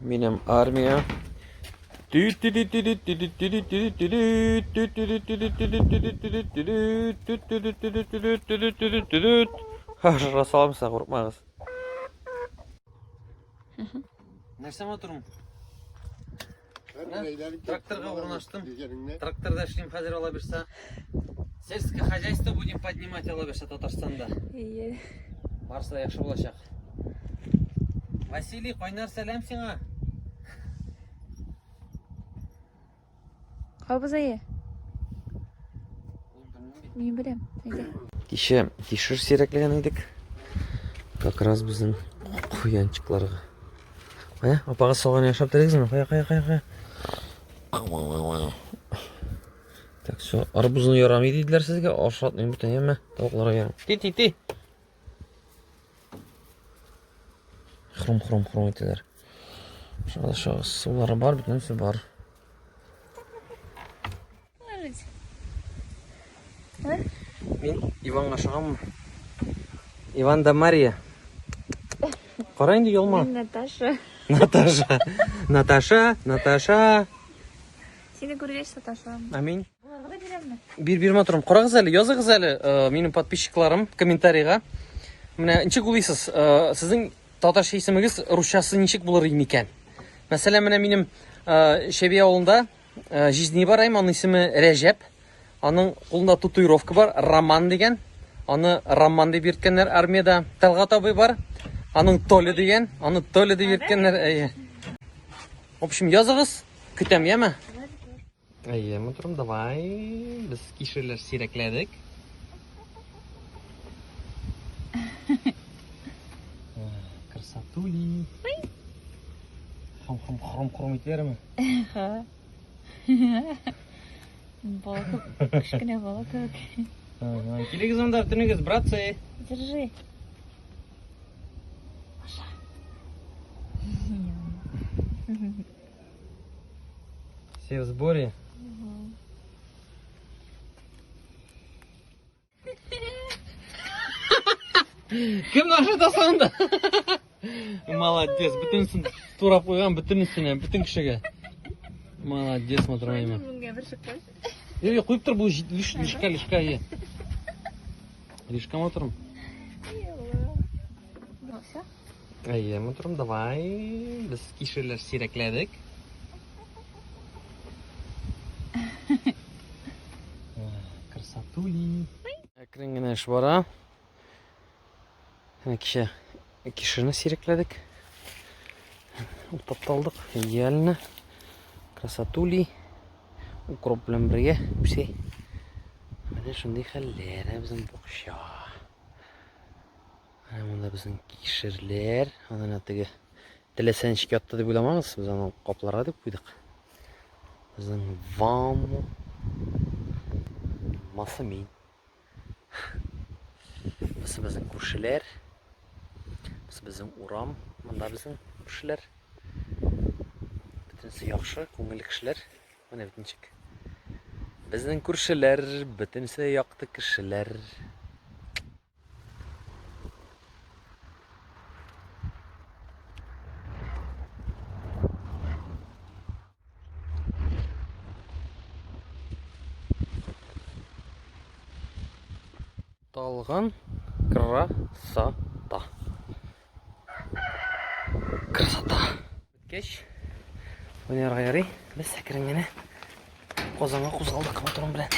Benim armiya. Rasalamsa korkmağız. Nerse motorum? Тракторға орнаштым. Тракторда işleyeyim hazır olabilirse. Сельское хозяйство будем поднимать olabilirse Татарстанда. Барса yaxşı olacak. Василий, қайнар сәлем сиңа. Qabız ayı. Men bilem. Кеше тишир сирәклеген идек. Как раз безнең куянчыкларга. Ая, апага салган яшап дәрегезме? Кая. Так, все. Арбузны ярамый диделәр сезгә. Ашатмыйм бүтән яме. Тавыкларга ярам. Ти. Хром итәләр. Шаша, сулары бар, бүтәнсе бар. Мен Иванга шагам. Иван да Мария. Кара инде ялма. Наташа. Сені күргәч саташам. Амин. Буларга бирәмме? Бир матурым. Карагыз әле, языгыз әле минем подписчикларым комментарийга. Менә ничек уйлыйсыз? Сезнең татарча исемегез русчасы ничек булыр икән? Мәсәлән, менә минем Шәби авылында жизни бар, аның исеме Рәҗәп. Аның кулында татуировка бар, Роман дигән. Аны Роман дип йөрткәннәр армиядә. Талгат абый бар. Аның Толя дигән. Аны Толя дип йөрткәннәр. В общем, языгыз. Көтәм, яме? Матурым, давай. Без кишерләр сирәкләдек. Красотули. Хром итәрме? Ха. Балык, кичкенә балык. Килегез анда, төнегез, братцы. Держи. Все в сборе. Кем наша тасанда? Молодец, бүтінсін турап қойған, бүтін кішіге. Молодец, матурайма. Қойып тұр, бұл лишка. Лишка матурым. Матурым, давай. Біз кишерлер сирәкләдік. Красотули. Әкірінгіне іш бара. Кишерні сирәкләдік. Тапталдық. Идеально. Красотули. Укроп белән бергә. Үсей. Менә шундый хәлләр безнең бакча. Монда безнең кишерләр. Аны теге теләсән ничек ятты дип уйламагыз. Без аны капларга дип куйдык. Безнең вам Масамин. Безнең күршеләр. Безнең урам. Монда безнең күршеләр. Бүтәнсе яхшы, күңелле кешеләр. Менә бит ничек. Безнең күршеләр, бүтәнсе якты кешеләр. Талган красота. Біткеш. Ойнарға ярый. Біз сәкірінгені қозанға қозғалдық моторым білән.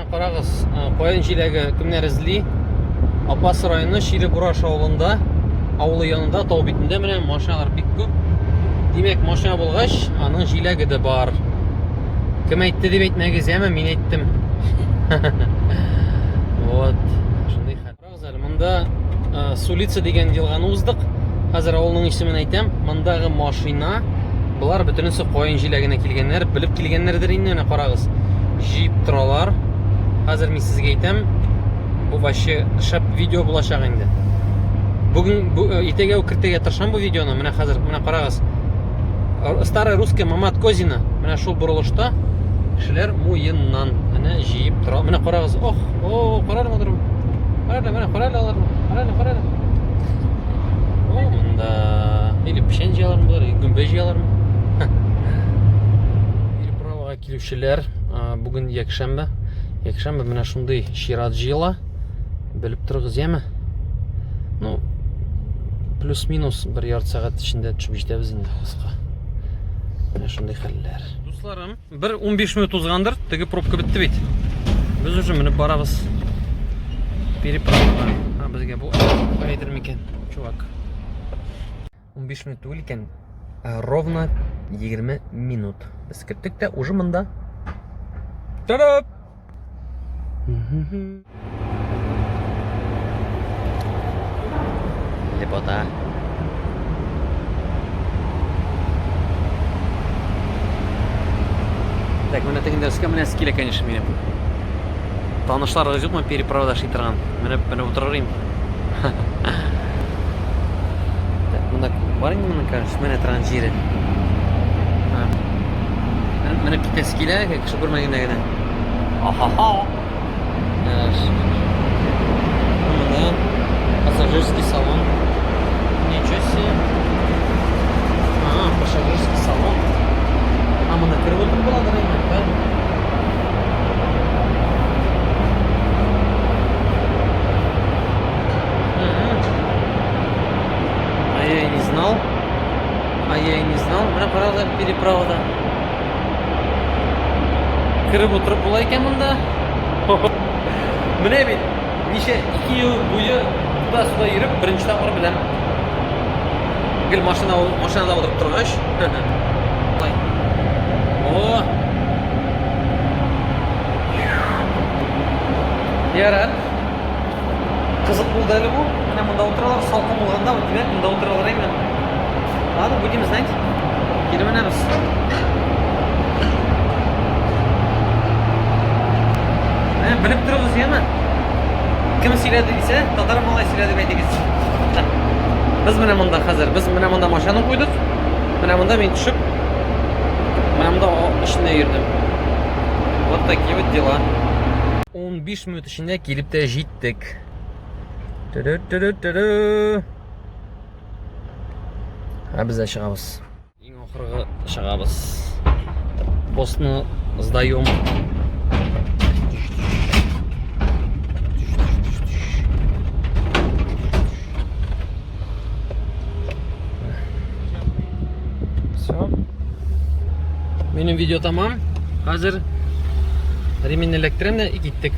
Қарағыз, қойын жиләгі кімнер ізлей? Апасы районы Шире Бураш ауылында, ауылы янында тау бетінде менә машиналар бик көп. Демек, машина болғаш, аның жиләгі де бар. Кім әйтті деп әйтмәгіз, әмі мен әйттім. Вот. Шындай хәл. Қарағыз әлі, мұнда Сулица деген елғаны уздық. Қазір ауылының исемен әйтем. Мұндағы машина, бұлар бүтінісі қойын жиләгіне келгенлер, біліп келгенлердер инде, қарағыз. Жиіп тұралар. Қазір мен сізге айтам, бұл вообще шап видео болашақ енді. Бүгін итеге кіртеге тырышам бұл видеоны. Міне қазір, міне қарағыз. Старая русская Мамат Козина. Міне шул бұрылышта кішілер мойыннан міне жиып тұра. Міне қарағыз. Қарайлы мадырым. Міне қарайлы аларым. Қарайлы. Мында. Или пішен жияларым бұлар, гүмбе жияларым. Переправаға келушілер. Бүгін екшембі. Екшембі міне шундай шират жиыла. Біліп тұрғыз емі. Ну, плюс-минус бір ярд сағат ішінде түшіп жетеміз енді қысқа. Міне шундай хәлләр. Дусларым, бір 15 минут узғандыр, теге пробка бітті бейт. Біз уже міне барабыз переправаға. Бізге бұл айтыр мекен, чувак. 15 минут түгіл екен, ровно 20 минут. Біз кеттік те уже мында. Тарап! Лепота. Так, міне тегіндерске міне скиле, конечно, мене. Танышлар ғыз ма переправада шитырған. Міне отырарым. Мында барың мені, кажется, міне транжирі. Міне пите скиле, кіші көрмегенде. Ахаха. Мында пассажирский салон. Ничего себе. Пассажирский салон. Мына кіріп отыр болады раймен, да? А я и не знал. Мына қарады переправада. Кіріп отырып бола екен мұнда. Міне бет, неше 2 ел бойы туда-сюда еріп, бірінші тапқыр білем. Гіл машинада отырып тұрғаш. О! Ярар. Қызық болды әлі бұл. Міне мұнда отыралар, салқын болғанда, мұнда отыралар емен. Ладно, будем знать. Келімінеміз. Біліп тұрғыз емі? Кім сөйледі дейсе, татар малай сөйледі бәйтегіз. Біз міне мұнда қазір, біз міне мұнда машаны қойдық. Міне мұнда мен түшіп, міне мұнда ішінде ердім. Вот такие вот дела. 15 минут ішінде келіп те жеттік. Біз де шығабыз. Ең ақырғы шығабыз. Постны сдаем. Benim video tamam. Hazır. Ремень электронный и киттік.